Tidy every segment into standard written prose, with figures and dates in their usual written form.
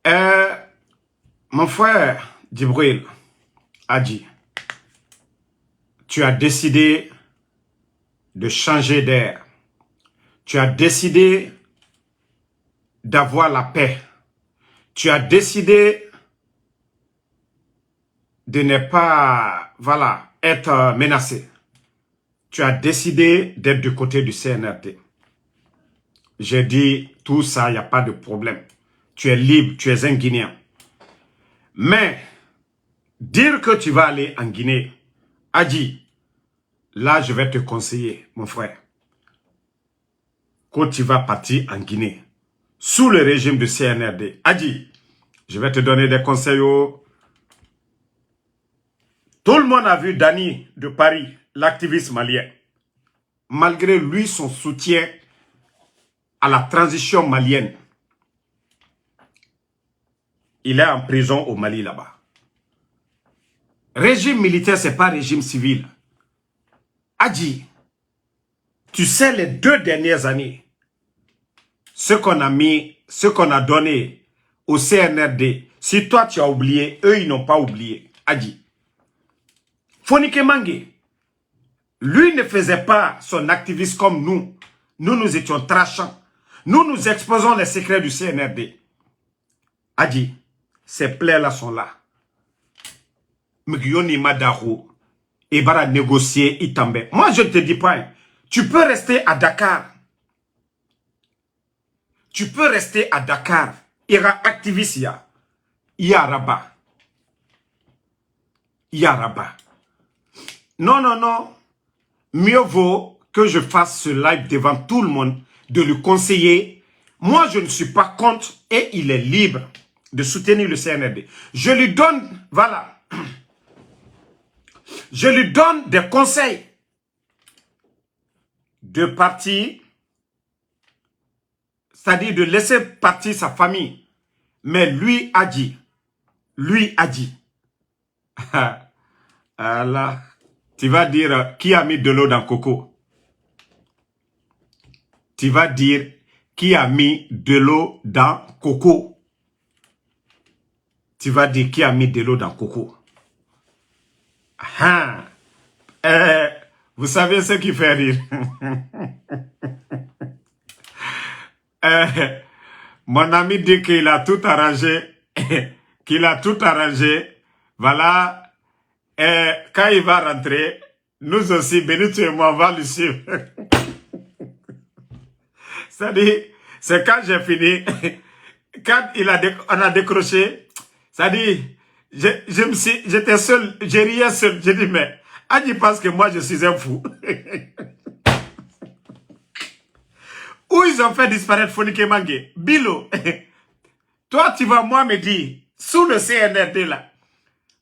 Euh, Mon frère Djibril a dit, tu as décidé de changer d'air. Tu as décidé d'avoir la paix. Tu as décidé de ne pas, voilà, être menacé. Tu as décidé d'être du côté du CNRD. J'ai dit, tout ça, il n'y a pas de problème. Tu es libre, tu es un Guinéen. Mais, dire que tu vas aller en Guinée, Adji, là, je vais te conseiller, mon frère, quand tu vas partir en Guinée, sous le régime du CNRD, Adji, je vais te donner des conseils. Tout le monde a vu Dani de Paris, l'activiste malien. Malgré lui, son soutien à la transition malienne, il est en prison au Mali là-bas. Régime militaire, ce n'est pas régime civil. Adji, tu sais les 2 dernières années, ce qu'on a mis, ce qu'on a donné au CNRD, si toi tu as oublié, eux ils n'ont pas oublié. Adji, Fonike Mange, lui ne faisait pas son activisme comme nous. Nous étions trachants. Nous exposons les secrets du CNRD. Adji, ces plaies-là sont là. Mugiyoni Madaro, et bara négocier Itambe. Moi, je ne te dis pas, hein, tu peux rester à Dakar. Tu peux rester à Dakar. Il y a activiste, il y a Rabat. Il y a Rabat. Non, non, non. Mieux vaut que je fasse ce live devant tout le monde, de lui conseiller. Moi, je ne suis pas contre et il est libre de soutenir le CNRD. Je lui donne, voilà, je lui donne des conseils de partir, c'est-à-dire de laisser partir sa famille. Mais lui a dit, Allah, tu vas dire qui a mis de l'eau dans Coco. Tu vas dire qui a mis de l'eau dans Coco. Tu vas dire qui a mis de l'eau dans Coco. Ah. Vous savez ce qui fait rire. Mon ami dit qu'il a tout arrangé. Qu'il a tout arrangé. Voilà. Quand il va rentrer, nous aussi, Benito et moi, on va le suivre. C'est-à-dire, c'est quand j'ai fini, quand on a décroché, c'est-à-dire, j'étais seul, j'ai riais seul. J'ai dit, mais, Adji pense que moi, je suis un fou. Où ils ont fait disparaître Fonike Mange? Bilo, toi, tu vas moi me dire, sous le CNRD là,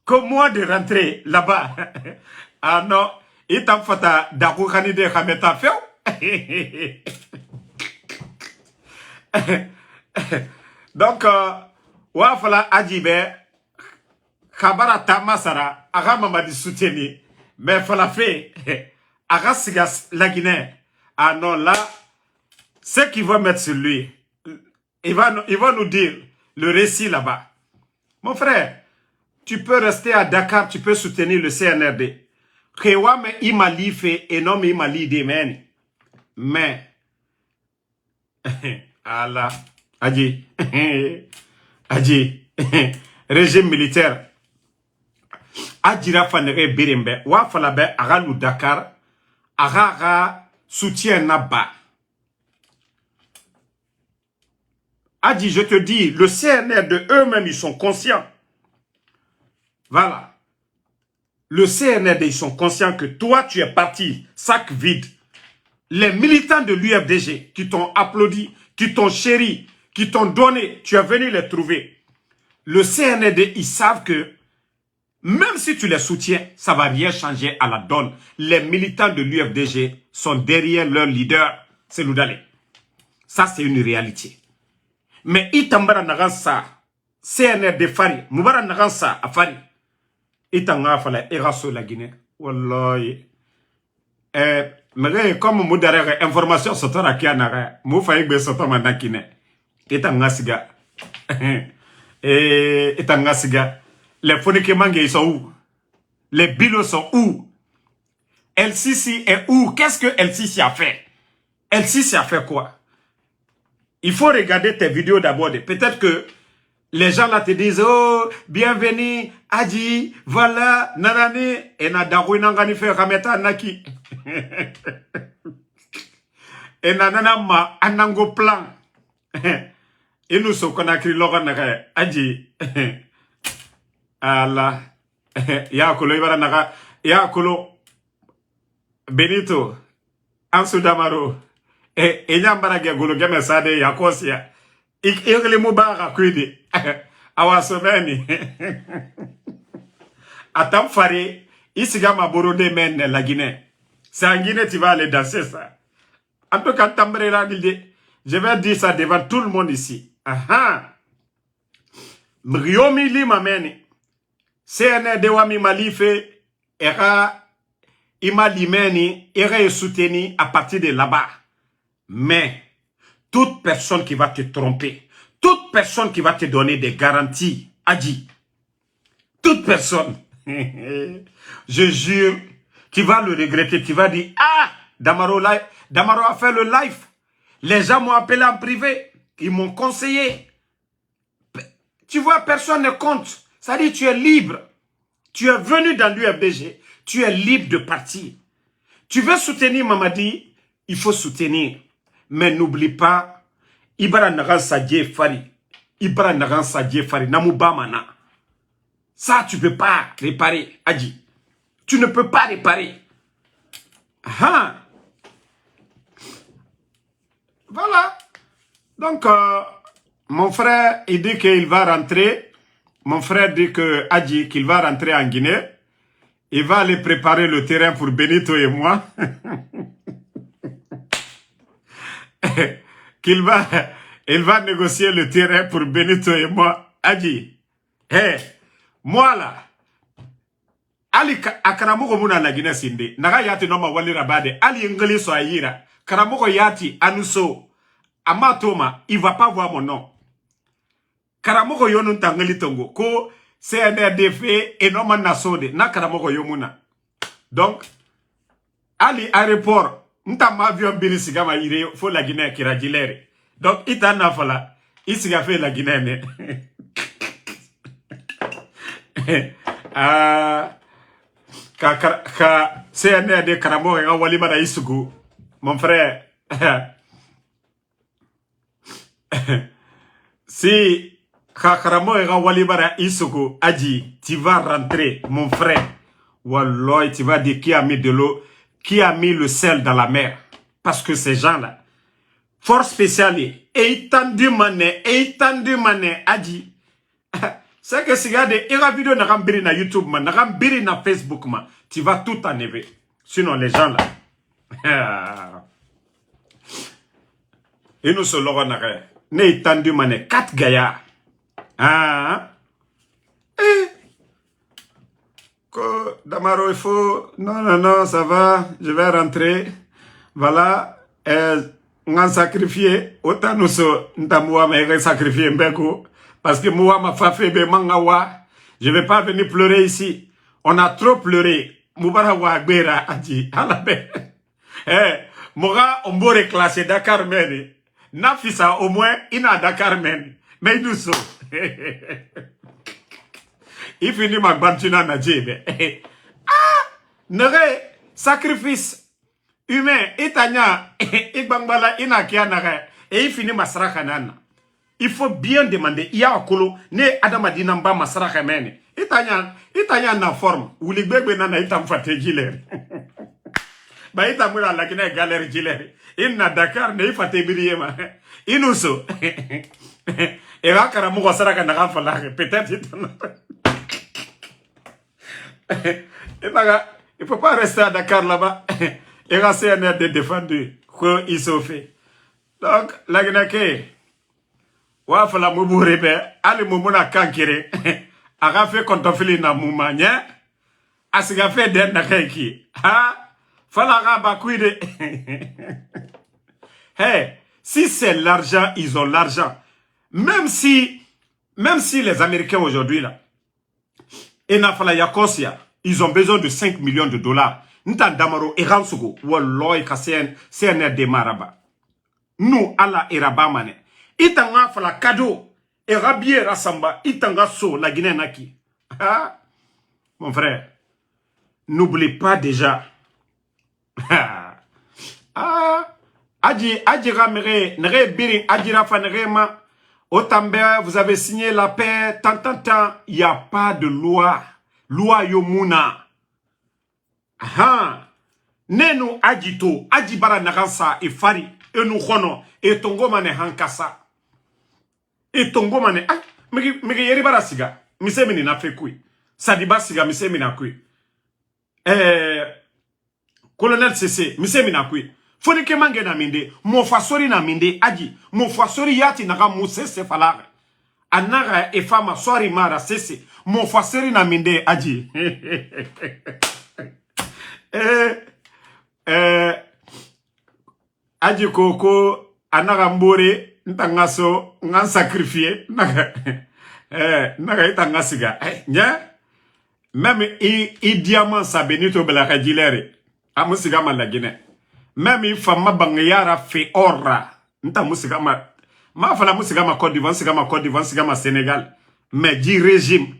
que moi de rentrer là-bas. Ah non, il t'a fait d'akou kanide kameta feo. Donc, wafala Adjibe, Kabara Tamasara, Aga Mamadi soutenu, mais fala fait, Aga Sigas la Guinée. Ah non, là, ce qu'il va mettre sur lui, il va nous dire le récit là-bas. Mon frère, tu peux rester à Dakar, tu peux soutenir le CNRD. Kewame Imali fait et non Imali Demen. Mais, Allah, Adji, Adji, régime militaire. Adjira fanere birembe, wa falabe agalu Dakar, agaga soutien naba. Adji, je te dis, le CNRD eux-mêmes, ils sont conscients. Voilà. Le CNRD, ils sont conscients que toi, tu es parti, sac vide. Les militants de l'UFDG qui t'ont applaudi, qui t'ont chéri, qui t'ont donné, tu es venu les trouver. Le CNRD, ils savent que même si tu les soutiens, ça ne va rien changer à la donne. Les militants de l'UFDG sont derrière leur leader, c'est Loudalé. Ça, c'est une réalité. Mais Itambara Nagansa, CNRD Fari, Moubara Nagansa à Fari, Itanga fala Eraso la Guinée. Wallahi. Mais comme Moudare, information sotora qui a nara, Moufaïbe soto mandakine. Itanga siga. Et Tangasiga, les Fonikemangue, ils sont où? Les Bilos sont où? El Sisi est où? Qu'est-ce que El Sisi a fait? El Sisi a fait quoi? Il faut regarder tes vidéos d'abord. Peut-être que les gens là te disent, oh, bienvenue, Adji, voilà, nanani, et nadaroui nangani fait rameta naki. Et nanana ma anango plan. Et nous sommes qu'on a écrit Laurent Adji. Allah. Ya kolo ibara naga. Ya kolo Benito. Ansu Damaro. Et nyambara ge golo game sade ya kosia. Ikele mubara kwidi. Awasomeni. Atam fari. Isiga maborode men la Guinée. C'est en Guinée tu vas aller danser ça. En tout cas, je vais dire ça devant tout le monde ici. Aha. Mriomi li mameni. CNR de wami malife. Era ima limeni. Era soutenu à partir de là-bas. Mais, toute personne qui va te tromper, toute personne qui va te donner des garanties, Adji, toute personne, je jure, tu vas le regretter, tu vas dire, ah, Damaro a fait le live. Les gens m'ont appelé en privé. Ils m'ont conseillé. Tu vois, personne ne compte. Ça dit, tu es libre. Tu es venu dans l'UFDG. Tu es libre de partir. Tu veux soutenir Mamadi, il faut soutenir. Mais n'oublie pas, Ibara Nagan Sadie Fari. Ibara Nagan Sadie Fari. Namubamana. Ça, tu ne peux pas réparer, Adji. Tu ne peux pas réparer. Ah. Voilà. Donc, mon frère, il dit qu'il va rentrer. Mon frère dit que Adji, qu'il va rentrer en Guinée. Il va aller préparer le terrain pour Benito et moi. Il va négocier le terrain pour Benito et moi. Adji. Hey, moi là. Ali akaramoko muna la Guinée sinde. Naga yati noma wali rabade. Ali ngeli so ayira. Karamoko yati anuso. Amatoma, il va pas voir mon nom. Karamoko yonu tangeli tongo. Ko CNRDF et noma nasode. Na karamoko yomuna. Donc, Ali aéroport. Ntama avion bini sigama ire. Faut la Guinée qui rajilere. Donc, ita nafala. Isiga fait la Guinée ne. Ka CNRD Karamo et Walima da Isugu, mon frère. Si Karamo et Walima da Isugu, Adji, tu vas rentrer, mon frère. Wallah, tu vas dire qui a mis de l'eau, qui a mis le sel dans la mer. Parce que ces gens-là, force spéciale, et tendu mané, Adji. C'est que si regarde, il y a une vidéo na YouTube, na Facebook, tu vas tout enlever. Sinon, les gens là. Et nous sommes là, ne tendu mané, 4 gaillards. Ah. Damaro, il faut. Non, ça va. Je vais rentrer. Voilà. On a sacrifié. Autant nous sommes sacrifié Mbeko. Parce que moi, ma fafé, mangawa, je ne vais pas venir pleurer ici. On a trop pleuré. Moubarawa, Gbera, Adji, Alabe. Moura, on peut reclasser Dakar, men. Nafisa, au moins, il a Dakar, men. Mais nous sommes. Il finit ma bantina na djebe. Ah! Nere, sacrifice humain, itanya, ikbangbala, inakia nere. Et il finit ma sarakanana. Il faut bien demander. Il y a un colo. Ne Adamadina mba masara kemene. Itanya na forme. Ou les bébés nana itam fate giler. Ba itamura la kine galer giler. Inna Dakar ne fate biriema. Inuso. Et là karamu wasara kana kafala. Peut-être il faut pas rester à Dakar là-bas. Et là c'est un aide défendu. Quoi ils sont fait. Donc la Guinée. Wafala muburebe, ali mumuna kankire, aga fe kontofili na mumanya, asiga fe den na keki. Ha? Fala ga bakuide. Hey, si c'est l'argent, ils ont l'argent. Même si même si les Américains aujourd'hui, là, et Nafala Yakosia, ils ont besoin de 5 millions de dollars. Nta damaro eransugo, walloy ka CNRD maraba. Nous, ala eraba mane. Itanga fala cadeau, erabie rasamba, itanga so, la Guinée naki. Ah, mon frère, n'oublie pas déjà. Ah, Adji Ramere, Nere Biri, Adji Rafa Nerema, Otambe, vous avez signé la paix, tant, il n'y a pas de loi. Loi Yomuna. Ah, Nenu Adjito, Adjibara Naransa, et Fari, et nous Rono, et Tongo Mane Hankasa. Et Tongo Mane, ah, mais Yeribara Siga, Mise Menina Fekui, Sadiba Siga, Mise Menakui. Colonel CC, Mise Menakui. Foni ke mange na minde, mo fasori na minde, aji, mo fasori yati naga musese falaga. Anaga e fama sori mara sese, mo fasori na minde, aji. Aji koko, anaga mbore, ntangaso, ngan sacrifié, naga itangasiga. Nya, même i diamant sa benito belaka jilere, amusiga malagine. Même il faut ma fait orra. Nta musika ma fala musika ma Côte d'Ivoire, Côte d'Ivoire, Sénégal. Mais du régime.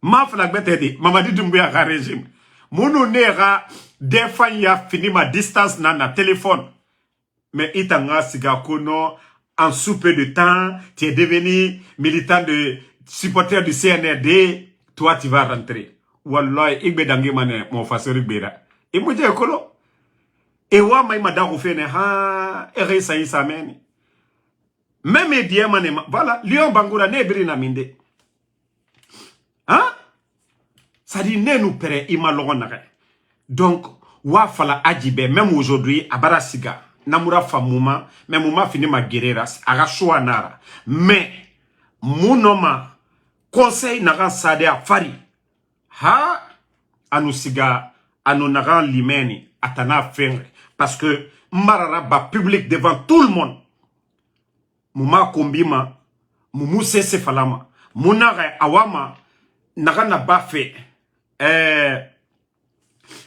Ma fala gbete di Mamadi Doumbouya ka régime. Mounou nera defan ya fini ma distance na téléphone. Mais itanga siga kono en sous peu de temps, tu es devenu militant de supporter du CNRD, toi tu vas rentrer. Wallahi igbe dangi mane mon fasori bera. Et moi je kolo. Et wa mai madaro fene ha ere sa isa meni. Même die mane voilà, Lion Bangoura ne biri na minde. Hein? Ça dit ne nous pere ima logonare. Donc wa fala ajibe même aujourd'hui abara siga namura famuma même mouma fini ma guerreras aga choa nara. Mais munoma conseil naga sade a fari. Ha anu siga anu naga limeni atana fengre. Parce que Marara ba public devant tout le monde. Mouma kombima, moumou sese falama, mounare awama, nagana ba fait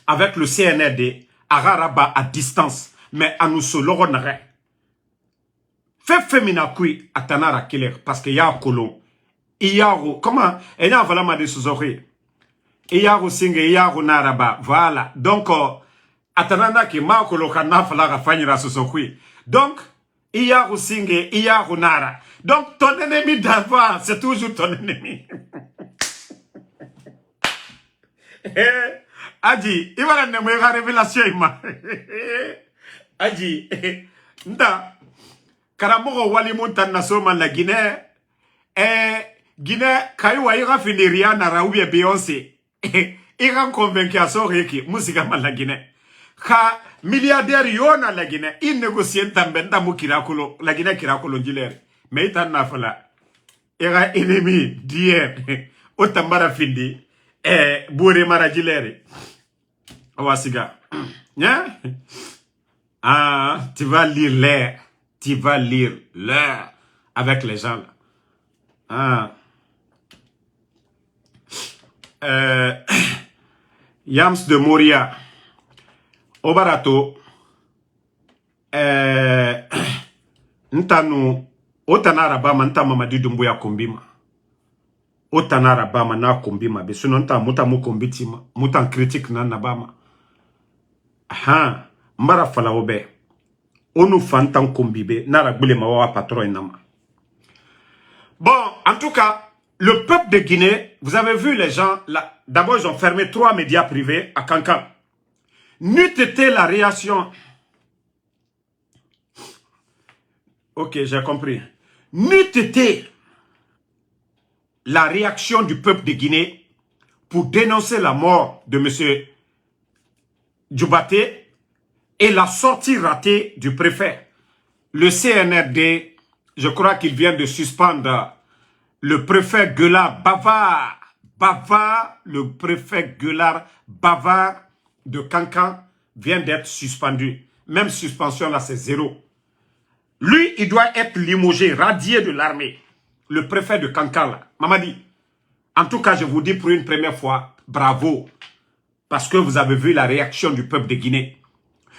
avec le CNRD, agaraba à distance, mais à nous solo nare. Fait femina kui atanara killer, parce que ya kolon, iyaro, comment, et ya valama de suzori, iyaro singe, iyaro naraba, voilà, donc, atananda ki ma koloka na falaga fanyira sosokui. Donc, iya rusinge, iya runara. Donc, ton ennemi d'avant, c'est toujours ton ennemi. Adji, il va la nommer la révélation. Adji, nda, karamoko wali montan na soma la Guinée, Guinée, kaywa ira finiria na raoubie Beyoncé. Ira convaincu à son reki, musica mal la Guinée. Ka milliardaire yona la Guinée, il négocie tambenda mu kirakolo, la Guinée kirakolo njilere. Mais itan na fala, era ennemi d'hier, otambara findi, bouré mara jilere. Owasiga. Ah, tu vas lire l'air, tu vas lire l'air avec les gens là. Ah. Yams de Moria. Obarato, ntanu, otanara bama nta Mamadi Doumbouya kombima. Otanara bama na kombima, besuno nta muta mu kombitima, muta critique na nabama. Aha, mbara fala obe. Onu fantan kombibe, nara gbule mawa patron inama. Bon, en tout cas, le peuple de Guinée, vous avez vu les gens, là, d'abord ils ont fermé 3 médias privés à Cancan. N'eût été la réaction. Ok, j'ai compris. N'eût été la réaction du peuple de Guinée pour dénoncer la mort de M. Djoubaté et la sortie ratée du préfet. Le CNRD, je crois qu'il vient de suspendre le préfet Guelard bavard. Le préfet Guelard bavard de Cancan vient d'être suspendu. Même suspension là, c'est 0. Lui, il doit être limogé, radié de l'armée. le préfet de Kankan là, Mamadi, en tout cas, je vous dis pour une première fois, bravo. Parce que vous avez vu la réaction du peuple de Guinée.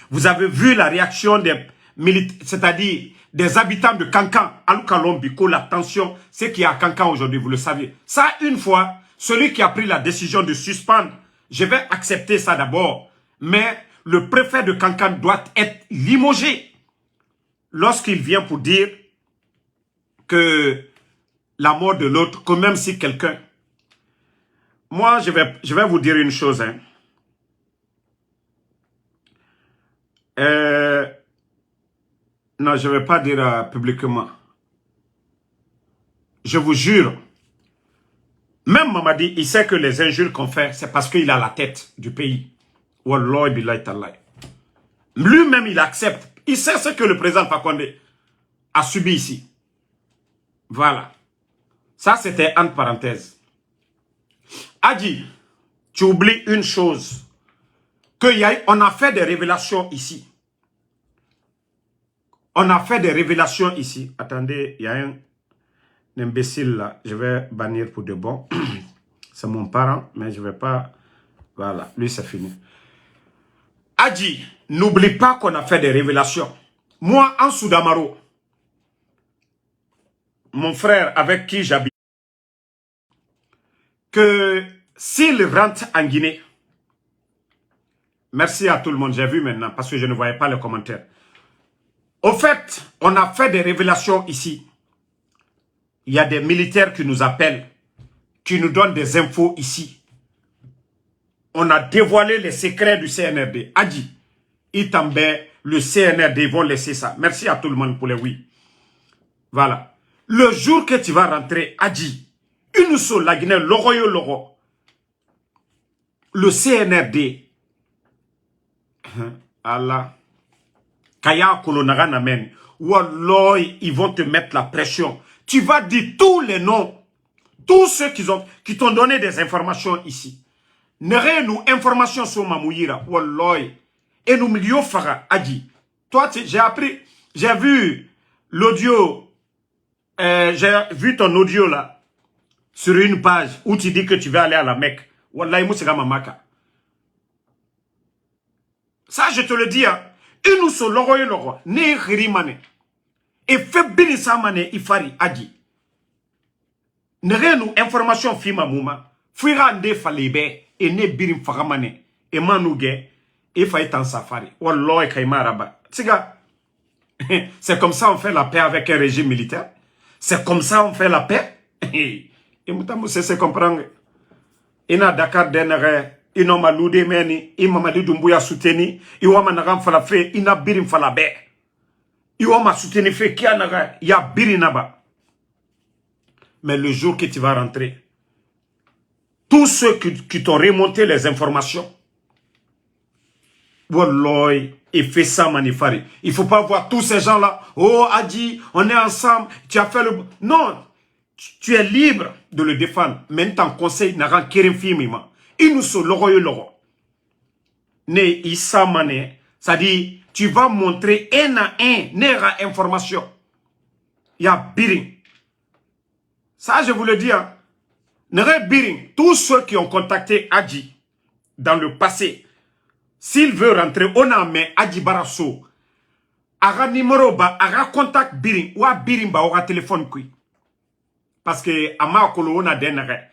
Vous avez vu la réaction des militaires, c'est-à-dire des habitants de Kankan, Aloukalon, Biko, la tension, c'est qu'il y a à Kankan aujourd'hui, vous le saviez. Ça, une fois, celui qui a pris la décision de suspendre, je vais accepter ça d'abord. Mais le préfet de Kankan doit être limogé lorsqu'il vient pour dire que la mort de l'autre, que même si quelqu'un... Moi, je vais vous dire une chose. Hein. Non, je ne vais pas dire publiquement. Je vous jure, même Mamadi, il sait que les injures qu'on fait, c'est parce qu'il a la tête du pays. Wallah billahi ta'ala. Lui-même, il accepte. Il sait ce que le président Fakonde a subi ici. Voilà. Ça, c'était entre parenthèses. Adji, tu oublies une chose. On a fait des révélations ici. On a fait des révélations ici. Attendez, il y a un imbécile là. Je vais bannir pour de bon. C'est mon parent, mais je ne vais pas... Voilà, lui c'est fini. Adji, n'oublie pas qu'on a fait des révélations. Moi, en Soudamaro, mon frère avec qui j'habite, que s'il rentre en Guinée, merci à tout le monde, j'ai vu maintenant, parce que je ne voyais pas les commentaires. Au fait, on a fait des révélations ici. Il y a des militaires qui nous appellent, qui nous donnent des infos ici. On a dévoilé les secrets du CNRD. Adji, Itambe, le CNRD vont laisser ça. Merci à tout le monde pour les oui. Voilà. Le jour que tu vas rentrer, Adji, une seule la Guinée, loro, le CNRD, Allah, Kaya Kolonaga Namen, Wallah, ils vont te mettre la pression. Tu vas dire tous les noms, tous ceux qui t'ont donné des informations ici. N'aurait nous informations sur Mamouyira, Wallah, et nous milieu Farah, Adji. Toi, j'ai appris, j'ai vu l'audio, j'ai vu ton audio là, sur une page où tu dis que tu vas aller à la Mecque. Wallah, Moussega Mamaka. Ça, je te le dis, hein. Et nous sommes l'oro, ne rimane. Et fait bien ça, mané, ifari, Adji. N'aurait nous information fima mouma. Fuira nde falebe, et ne birim faramane, et manouge, et faille en safari. Wallah, et kaima raba. Tiga, c'est comme ça on fait la paix avec un régime militaire. C'est comme ça on fait la paix. Et moutamou c'est comprendre. Ina Dakar denere, ino malude meni, imamadi dumbuya souteni, iwama nagam fala fe, ina birim fala be. Iwama souteni fe, kia naga, ya biri naba. Mais le jour que tu vas rentrer, tous ceux qui t'ont remonté les informations, Wallah, et fait ça manifari. Il ne faut pas voir tous ces gens-là. Oh, Adji, on est ensemble. Tu as fait le... Non, tu es libre de le défendre. Maintenant, conseil n'a rien qu'un film. Il nous sont l'oro. Ne, Issa Mané, ça dit, tu vas montrer un à un, n'era information. Il y a biring. Ça, je vous le dis, hein. N'era biring. Tous ceux qui ont contacté Adji dans le passé, s'il veut rentrer, on a mis Adji Barasso. Aga numéro ba, aga contact biring, ou a biring ba, aura téléphone kui. Parce que, ama kolo, on a denere.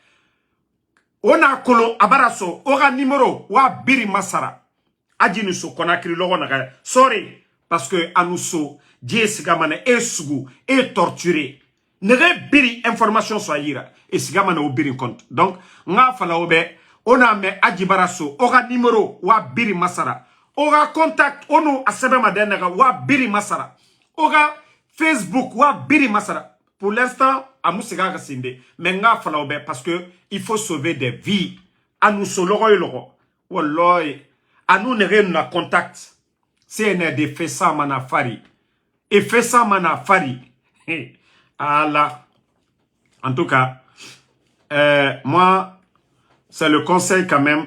On a kolo, abarasso, aura numéro, ou a biring masara. Adji nous so, konakri logo naga. Sorry. Parce que, anousso, die sigamane, e sugu, e torturé. Nere biri information so yira. E sigamane ou biring compte. Donc, nga fala obe, on a mis Adji Barasso, aura numéro, wa biri masara. Aura contact, ono asebe madenega, wa biri masara. Aura Facebook, wa biri masara. Pour l'instant, amoussiga gasinde. Mais nga fala obe, parce que il faut sauver des vies. A nous soloro et loro. Wallah, a nous ne rien na contact. CNRD fait ça manafari. Et fait ça manafari. Allah. En tout cas, moi, c'est le conseil quand même,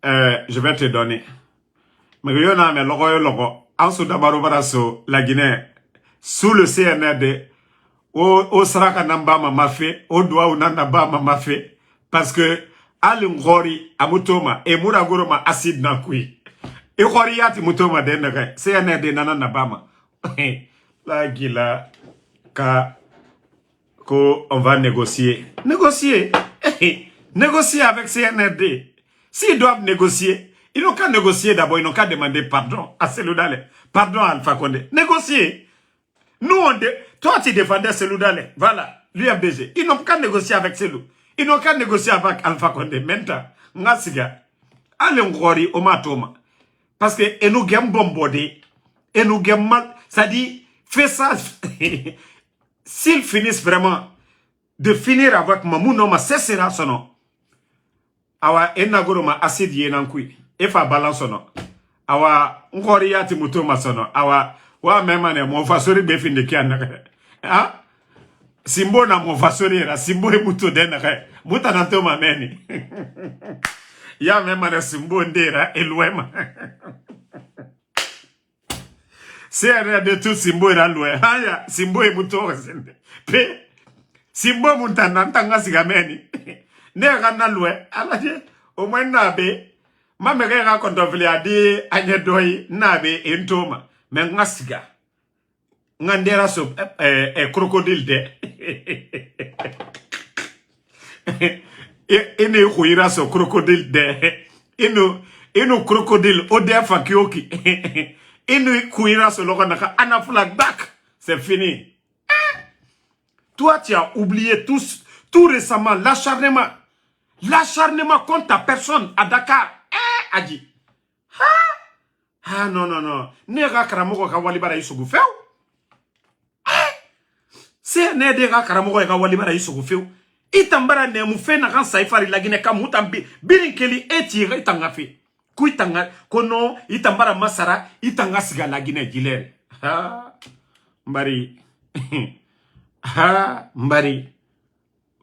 je vais te donner. Mais il y en a, mais en Soudamaro Barasso, la Guinée, sous le CNRD, O saraka nambama mafe, o doa unanabama mafe, parce que alungori amutoma e muragoroma acide nankui. E khoriyati mutoma denere, CNRD nananabama. La gila on va négocier. Négocier. Négocier avec CNRD. S'ils doivent négocier, ils n'ont qu'à négocier d'abord, ils n'ont qu'à demander pardon à Seloudale. Pardon à Alpha Condé. Négocier. Nous, toi, tu défendais Seloudale. Voilà, l'UFDG. Ils n'ont qu'à négocier avec Selou. Ils n'ont qu'à négocier avec Alpha Condé. Maintenant, Ngasiga. Allez, on croirait au matoma. Parce que, et nous gagnons bombardé. Et nous gagnons mal. Ça dit, fais ça. S'ils finissent vraiment de finir avec Mamounoma, cessera son nom. Awa enagoroma acide yenankui. Efa balance son nom. Awa ngoriyati mutoma son nom. Awa wa memane mon fasori befinde kiana. Hein? Simbo na mon fasori ra simbo e muto denere. Muta nantoma meni. Ya memane simbo ndera eluema. C'est de tout simbo era loin. Haya simbo e muto resende. Pe simbo muntanantanga sigameni. Ne gana loin. Alaje au moins nabe. Ma mère raconte vliadi anyedoi nabe entoma. Mais ngasiga. Ngandera so crocodile de. Ene kuira so crocodile de. Eno crocodile odefa kioki. Eno kuira so lokanaka anaflag back. C'est fini. Toi, tu as oublié tout récemment l'acharnement. L'acharnement contre ta personne à Dakar. Adi. Ah non, non, non. Nega karamoko ka walibara isugu feu. C'est nega karamoko ka walibara isugu feu. Itambara ne mu fe na kan saifari lagine ka mutambi birinkeli etire itangafi. Ku itanga kono itambara masara itanga siga lagine gilere. Ha mbari. Ha mbari.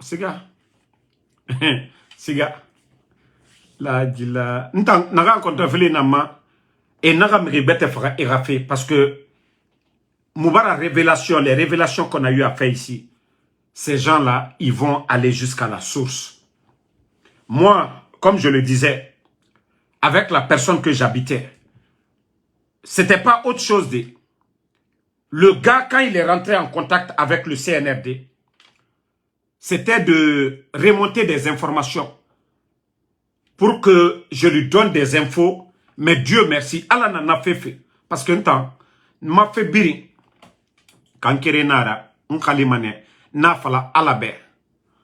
Siga. Siga. La gila. N'tang naga kontrafili nama. Et naga mribete fera érafé. Parce que Moubara révélation, les révélations qu'on a eu à faire ici, ces gens-là, ils vont aller jusqu'à la source. Moi, comme je le disais, avec la personne que j'habitais, c'était pas autre chose de... Le gars, quand il est rentré en contact avec le CNRD, c'était de remonter des informations pour que je lui donne des infos. Mais Dieu merci, Allah n'en a fait. Parce qu'un temps, m'a fait biri. Quand nara, n'kalimane, n'a fala alabe.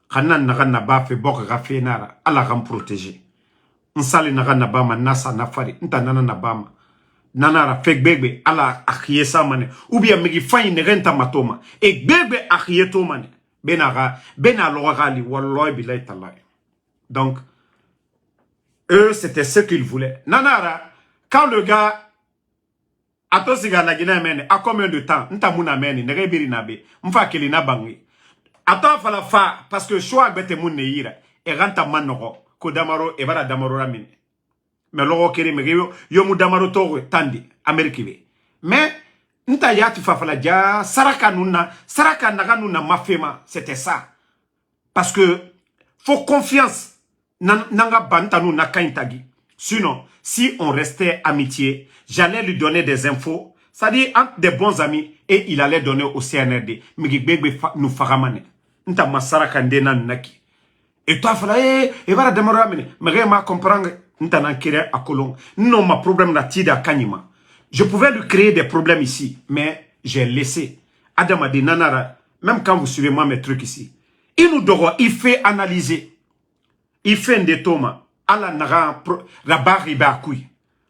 Kanan naga naba fait bok rafe nara, Allah ram protéger. N'sali naga nabama, nasa nafari, n'ta nana nabama. Nanara fek bebe, Allah akhiye sa mane. Ou bien megi fayi ne renta matoma. Et bebe akhiye to mane. Bena l'orali, walloy bilay talay. Donc, eux, c'était ce qu'ils voulaient. Nanara, quand le gars, ato siga na gina mene, à combien de temps, nta muna mene, nere biri nabe, mfa keli na bangi. Ato fala fa, parce que choix bete moun ne yira, e ranta manoro, ko damaro, e vara damaro ramine. Mais loro kere me yo mu damaro toro tandi, Ameriki be. Mais, nta yati fa fala ja, saraka naga nuna mafema, c'était ça. Parce que, faut confiance. Nanga bantanu na kaintagi. Sinon, si on restait amitié, j'allais lui donner des infos, c'est-à-dire entre des bons amis, et il allait donner au CNRD. Migibebe nous faramane. Nta masara kandena naki. Et toi, fala, et voilà, demoramene. Mais ma comprendre, nta nankere à Colomb. Non, ma problème na tida kanima. Je pouvais lui créer des problèmes ici, mais j'ai laissé. Adam a dit, nanara, même quand vous suivez moi mes trucs ici, il nous doit, il fait analyser. Il fait un détournement. Allah n'a pas.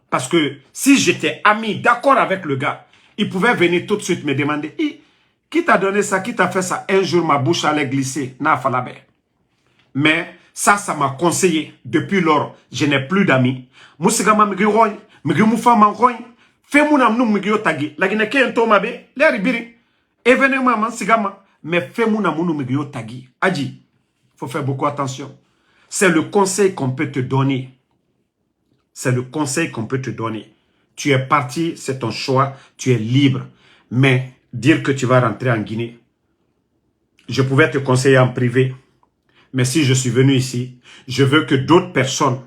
Parce que si j'étais ami, d'accord avec le gars, il pouvait venir tout de suite me demander, qui t'a donné ça, qui t'a fait ça? Un jour, ma bouche allait glisser. Mais ça m'a conseillé. Depuis lors, je n'ai plus d'amis. Mousigama migiroy, migimoufa manroy, fais-moi nous migio tagi. La guinée qui est un tomabe, l'air biri. Événement, man sigama, mais fais-moi nous migio tagi. Adi, faut faire beaucoup attention. C'est le conseil qu'on peut te donner. C'est le conseil qu'on peut te donner. Tu es parti, c'est ton choix, tu es libre. Mais dire que tu vas rentrer en Guinée, je pouvais te conseiller en privé. Mais si je suis venu ici, je veux que d'autres personnes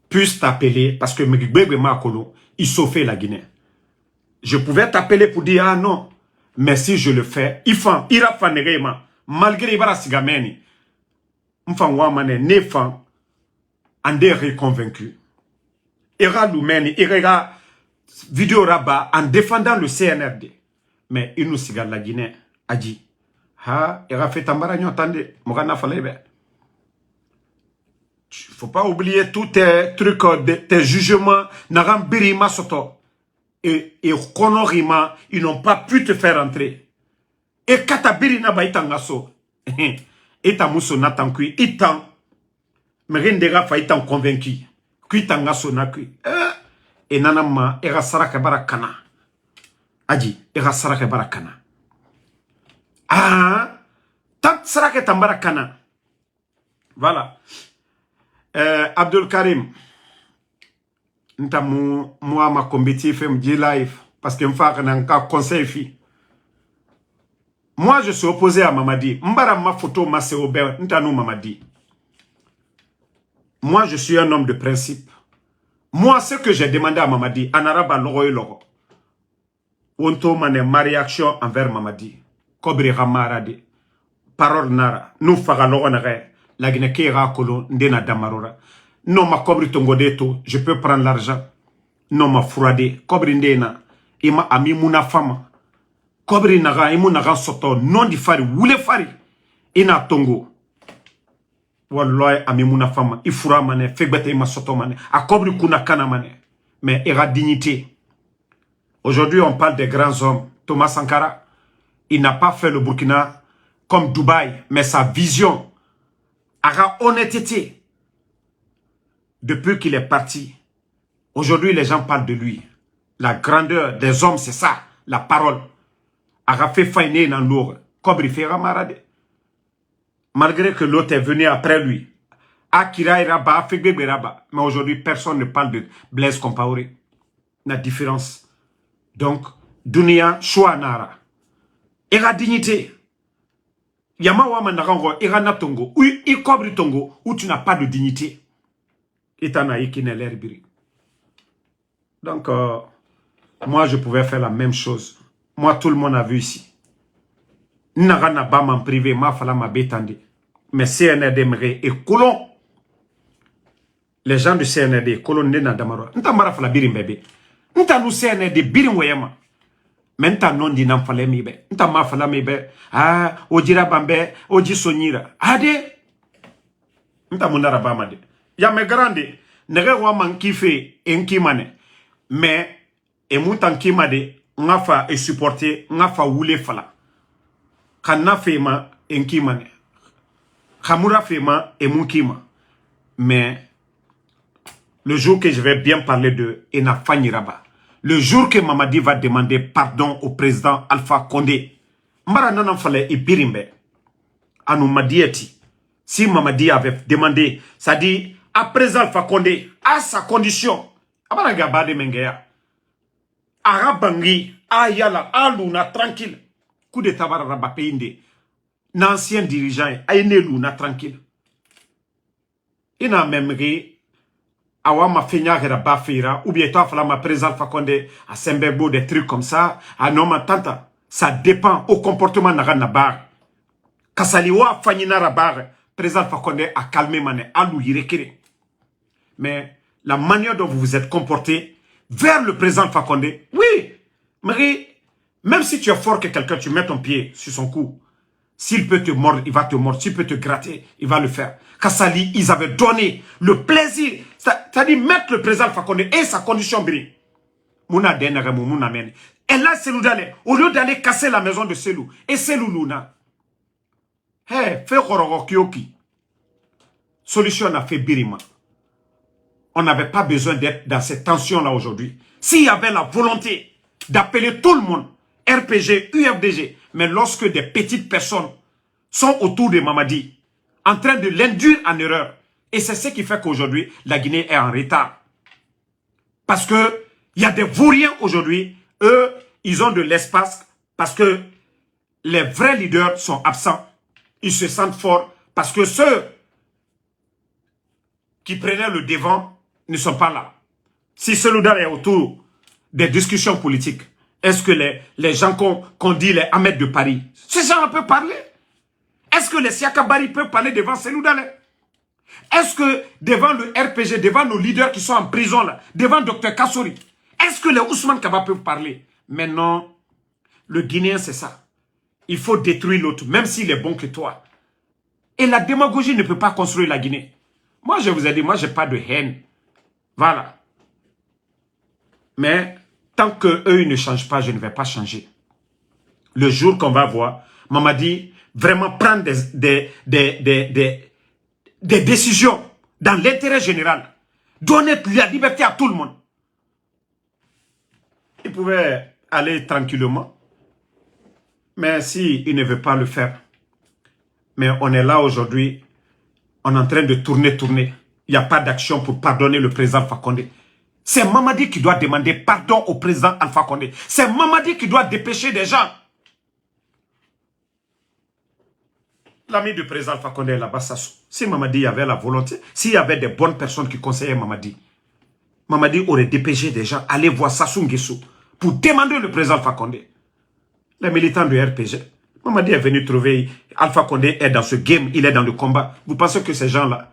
puissent t'appeler parce que Mgbegbe Makolo, il sauve la Guinée. Je pouvais t'appeler pour dire, ah non, mais si je le fais, ira fanerema, malgré Ibara Sigameni, m'fan wamane, nefan, ande convaincu. Ira Lumeni, ira vidéo rabat en défendant le CNRD. Mais il nous siga la Guinée, a dit, ha, ira fait tambara nyotande, mogana falebe. Il ne faut pas oublier tous tes trucs, tes jugements, Naram Birima Soto. Et Konorima, ils n'ont pas pu te faire entrer. Et Katabirina Baitangaso. Et Tamuso Natankui, Itan. Merindera Faitan convaincu. Kuitangaso Nakui. Et Nanama, Era Saraka Barakana. Adi, Era Saraka Barakana. Ah, Tant Saraka Tambarakana. Voilà. Abdul Karim. Moi, ma compétition, je dis live. Parce que je fais un conseil. Moi, je suis opposé à Mamadi. Mbara ma photo, ma séobé, n'tanou Mamadi. Moi, je suis un homme de principe. Moi, ce que j'ai demandé à Mamadi, en arabe, loro et loro. Onto mane ma réaction envers Mamadi. Kobri ramarade. Parole nara. Nous faga loro nare. La Guinée kera kolo ndena damarora. Non ma kobri tongodeto. Je peux prendre l'argent. Non ma froide. Kobri ndena. Ima ami muna fama. Kobri naga imu naga soto. Non di fari. Wule fari. Ina tongo. Wallahi ami muna fama. Ifura mane. Fegbete ima soto mane. A kobri kuna kana mane. Mais era dignité. Aujourd'hui on parle des grands hommes. Thomas Sankara. Il n'a pas fait le Burkina comme Dubaï. Mais sa vision. A honnêteté. Depuis qu'il est parti. Aujourd'hui, les gens parlent de lui. La grandeur des hommes, c'est ça. La parole. A fait fainer dans l'eau. Kobri fera marade. Malgré que l'autre est venu après lui. Akira Iraba, Fegbebe Raba. Mais aujourd'hui, personne ne parle de Blaise Compaoré. La différence. Donc, Dunia, Choua Nara. Era dignité. Yama wama narango, era natongo. Ou i kobri tongo, où tu n'as pas de dignité. Itana ikine l'herbiri. Donc, moi, je pouvais faire la même chose. Moi, tout le monde a vu ici. Nagana bam en privé, ma fala ma bétandi. Mais CNRD et colon. Les gens du CNRD, colon nena damaro. Nta mara fala birim bébé. Nta nous CNRD birim weyama. Mais nta non di nam fala mibe. Nta ma fala mibe. Ah, ojira bambe, oji sonyira. Ade. Nta munara bamade. Ya me grande. Nere wa man kife enkimane. Mais, et moutan kimade, ngafa et supporter, ngafa wule fala. Kana fema enkimane. Khamura fema et moukima. Mais, le jour que je vais bien parler de Ena Fanyiraba, le jour que Mamadi va demander pardon au président Alpha Condé, Mbara nanan fale et birimbe, anou madieti. Si Mamadi avait demandé, ça dit, après Alpha Condé, à sa condition, Abaraga bade mengeya. Arabangi, ayala, aluna, tranquille. Coup de tabar rabapeinde. N'ancien dirigeant, aïneluna, tranquille. Ina memri, awama fenya raba feira, ou bien toi, fala ma présence Fakonde, à Sembebo, des trucs comme ça, à non tanta. Ça dépend au comportement naga nabar. Kasaliwa fanyina rabar, présence Fakonde a calmé mané, alou yirekere. Mais, la manière dont vous vous êtes comporté vers le président Fakonde, oui, Marie, même si tu es fort que quelqu'un, tu mets ton pied sur son cou. S'il peut te mordre, il va te mordre. S'il peut te gratter, il va le faire. Kassali, ils avaient donné le plaisir. C'est-à-dire mettre le président Fakonde et sa condition bri. Mouna denere mouna mène. Et là, Selou d'aller, au lieu d'aller casser la maison de Selou, et Selou Luna. Hé, fais Hororo Kyoki. Solution a fait Birima. On n'avait pas besoin d'être dans cette tension-là aujourd'hui. S'il y avait la volonté d'appeler tout le monde, RPG, UFDG, mais lorsque des petites personnes sont autour de Mamadi, en train de l'induire en erreur, et c'est ce qui fait qu'aujourd'hui, la Guinée est en retard. Parce que il y a des vauriens aujourd'hui, eux, ils ont de l'espace parce que les vrais leaders sont absents. ils se sentent forts parce que ceux qui prenaient le devant ne sont pas là. Si Selouda est autour des discussions politiques, est-ce que les gens qu'on dit les Ahmed de Paris, ces gens peuvent parler? Est-ce que les Siaka Bari peuvent parler devant Selouda? Est-ce que devant le RPG, devant nos leaders qui sont en prison là, devant Dr Kassouri, est-ce que les Ousmane Kaba peuvent parler? Mais non, le Guinéen c'est ça. Il faut détruire l'autre, même s'il est bon que toi. Et la démagogie ne peut pas construire la Guinée. Moi je vous ai dit, moi j'ai pas de haine. Voilà. Mais tant qu'eux ils ne changent pas, je ne vais pas changer. Le jour qu'on va voir, Mamadi vraiment prendre des décisions dans l'intérêt général. Donner la liberté à tout le monde. Il pouvait aller tranquillement. Mais s'il ne veut pas le faire. Mais on est là aujourd'hui. On est en train de tourner. Il n'y a pas d'action pour pardonner le président Alpha Condé. C'est Mamadi qui doit demander pardon au président Alpha Condé. C'est Mamadi qui doit dépêcher des gens. L'ami du président Alpha Condé est là-bas, Sassou. Si Mamadi avait la volonté, s'il y avait des bonnes personnes qui conseillaient Mamadi, Mamadi aurait dépêché des gens, aller voir Sassou Nguesso pour demander le président Alpha Condé. Les militants du RPG, Mamadi est venu trouver Alpha Condé est dans ce game, il est dans le combat. Vous pensez que ces gens-là,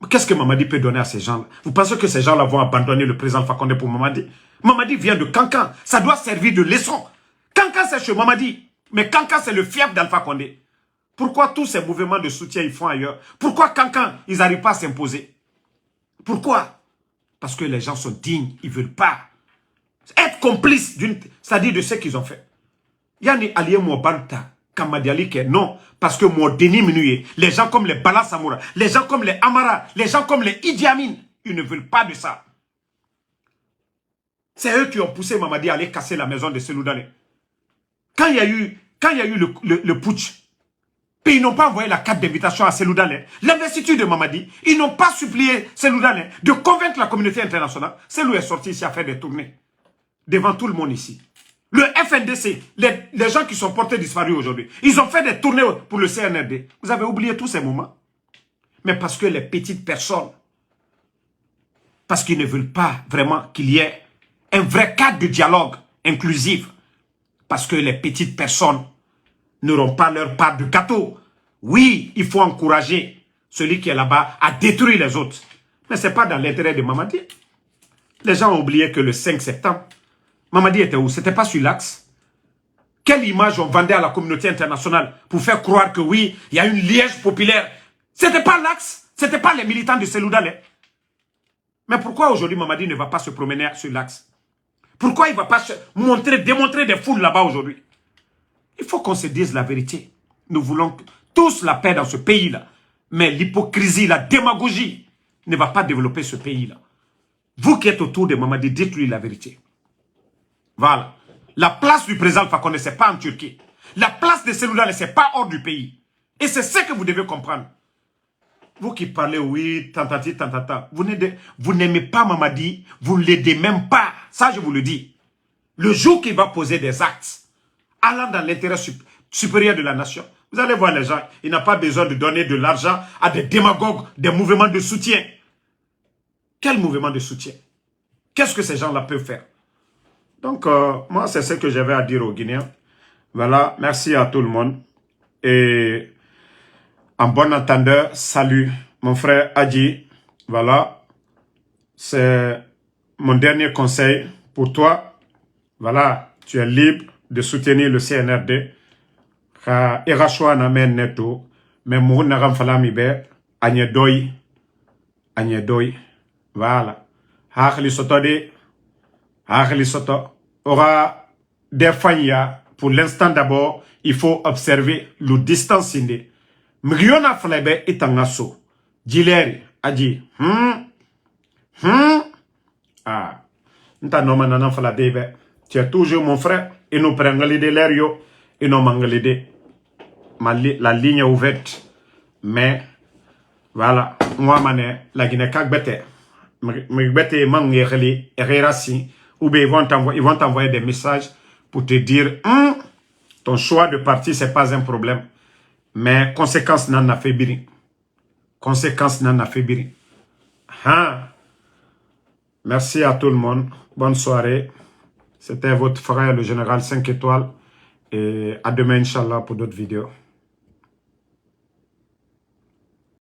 qu'est-ce que Mamadi peut donner à ces gens-là? Vous pensez que ces gens-là vont abandonner le président Alpha Condé pour Mamadi? Mamadi vient de Kankan, ça doit servir de leçon. Kankan c'est chez Mamadi, mais Kankan c'est le fief d'Alpha Condé. Pourquoi tous ces mouvements de soutien ils font ailleurs? Pourquoi Kankan ils n'arrivent pas à s'imposer? Pourquoi? Parce que les gens sont dignes, ils ne veulent pas être complices, c'est-à-dire de ce qu'ils ont fait. Yani allié Mouabanta, Kamadialike, non, parce que moi Denis Minuye, les gens comme les Bala Samoura, les gens comme les Amara, les gens comme les Idi Amin, ils ne veulent pas de ça. C'est eux qui ont poussé Mamadi à aller casser la maison de Seloudane. Quand il y a eu le putsch, et ils n'ont pas envoyé la carte d'invitation à Seloudane, l'investiture de Mamadi, ils n'ont pas supplié Seloudane de convaincre la communauté internationale. Selou est sorti ici à faire des tournées, devant tout le monde ici. Le FNDC, les gens qui sont portés disparus aujourd'hui, ils ont fait des tournées pour le CNRD. Vous avez oublié tous ces moments? Mais parce que les petites personnes, parce qu'ils ne veulent pas vraiment qu'il y ait un vrai cadre de dialogue inclusif, parce que les petites personnes n'auront pas leur part de gâteau. Oui, il faut encourager celui qui est là-bas à détruire les autres. Mais ce n'est pas dans l'intérêt de Mamadi. Les gens ont oublié que le 5 septembre, Mamadi était où? C'était pas sur l'axe. Quelle image on vendait à la communauté internationale pour faire croire que oui, il y a une liège populaire. C'était pas l'axe. C'était pas les militants de Seloudane. Mais pourquoi aujourd'hui Mamadi ne va pas se promener sur l'axe? Pourquoi il ne va pas démontrer des foules là-bas aujourd'hui? Il faut qu'on se dise la vérité. Nous voulons tous la paix dans ce pays-là. Mais l'hypocrisie, la démagogie ne va pas développer ce pays-là. Vous qui êtes autour de Mamadi, dites-lui la vérité. Voilà. La place du président Alpha Condé, ce n'est pas en Turquie. La place de Seloudane, ce n'est pas hors du pays. Et c'est ce que vous devez comprendre. Vous qui parlez, oui, tantati, tantata, vous n'aimez pas Mamadi, vous ne l'aidez même pas. Ça, je vous le dis. Le jour qu'il va poser des actes allant dans l'intérêt supérieur de la nation, vous allez voir les gens, il n'a pas besoin de donner de l'argent à des démagogues, des mouvements de soutien. Quel mouvement de soutien? Qu'est-ce que ces gens-là peuvent faire? Donc, moi, c'est ce que j'avais à dire aux Guinéens. Voilà, merci à tout le monde. Et en bon entendeur, salut, mon frère Adji. Voilà, c'est mon dernier conseil pour toi. Voilà, tu es libre de soutenir le CNRD. Ka irashwa na men neto, mais moun na ramfalami be, agnedoy. Voilà. Hakli soto de, hakli soto. Aura des fanya. Pour l'instant d'abord, il faut observer le distancing. Mriona flebe itangaso. Dileri, Adji. Ah. Nta noma nanan fala bebe. Tu es toujours mon frère. Et nous prenons l'idée l'air et nous manquons l'idée. La ligne est ouverte. Mais, voilà. Moi, la Guinée Kagbete. Mbete mangeli, ererasi. Ou bien ils vont t'envoyer des messages pour te dire, ton choix de parti, ce n'est pas un problème. Mais conséquence n'en a fait biri. Conséquence n'en a fait biri. Hein? Merci à tout le monde. Bonne soirée. C'était votre frère, le général 5 étoiles. Et à demain, Inch'Allah, pour d'autres vidéos.